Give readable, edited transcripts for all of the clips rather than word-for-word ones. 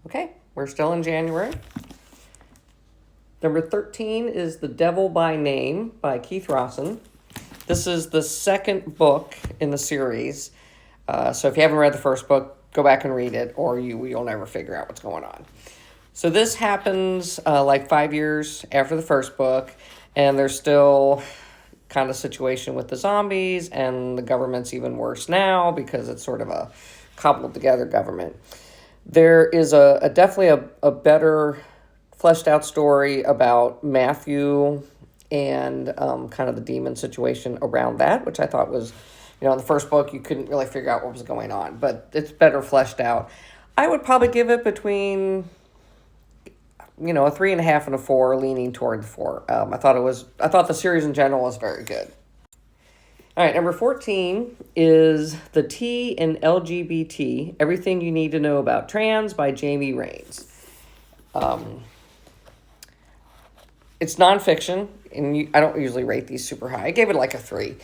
Okay, we're still in January. Number 13 is The Devil by Name by Keith Rosson. This is the second book in the series. So if you haven't read the first book, go back and read it, or you'll never figure out what's going on. So this happens like 5 years after the first book, and there's still kind of situation with the zombies, and the government's even worse now because it's sort of a cobbled together government. There is definitely a better fleshed out story about Matthew and kind of the demon situation around that, which I thought was, in the first book you couldn't really figure out what was going on, but it's better fleshed out. I would probably give it between, a 3.5 and a 4, leaning toward the 4. I thought the series in general was very good. All right, number 14 is The T in LGBT, Everything You Need to Know About Trans by Jamie Raines. It's nonfiction, and I don't usually rate these super high. I gave it like a 3.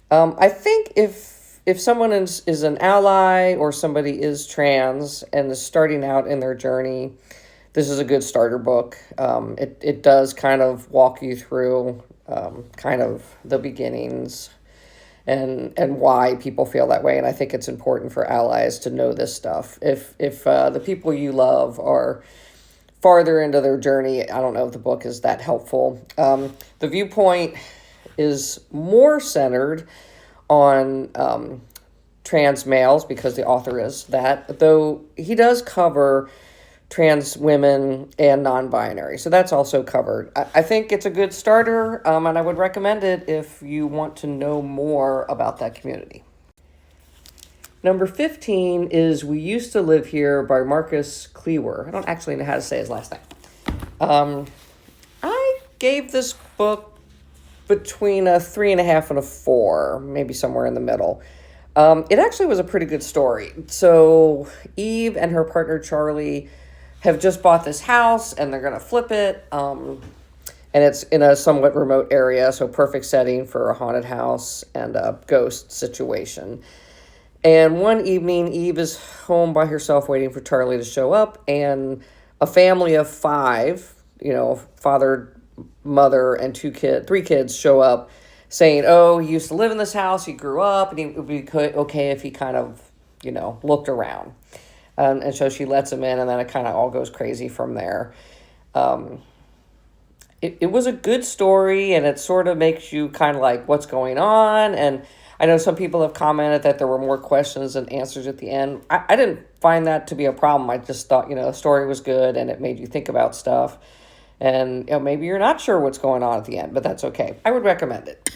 I think if someone is an ally or somebody is trans and is starting out in their journey, this is a good starter book. It does kind of walk you through kind of the beginnings and why people feel that way. And I think it's important for allies to know this stuff. If the people you love are farther into their journey, I don't know if the book is that helpful. The viewpoint is more centered on trans males because the author is that, though he does cover trans women and non-binary. So that's also covered. I think it's a good starter, and I would recommend it if you want to know more about that community. Number 15 is We Used to Live Here by Marcus Kliewer. I don't actually know how to say his last name. I gave this book between a 3.5 and a 4, maybe somewhere in the middle. It actually was a pretty good story. So Eve and her partner Charlie have just bought this house, and they're going to flip it. And it's in a somewhat remote area, so perfect setting for a haunted house and a ghost situation. And one evening, Eve is home by herself waiting for Charlie to show up, and a family of 5, father, mother, and 3 kids show up saying, oh, he used to live in this house, he grew up, and it would be okay if he kind of, looked around. And so she lets him in, and then it kind of all goes crazy from there. It was a good story, and it sort of makes you kind of like, what's going on? And I know some people have commented that there were more questions than answers at the end. I didn't find that to be a problem. I just thought, the story was good, and it made you think about stuff. And maybe you're not sure what's going on at the end, but that's okay. I would recommend it.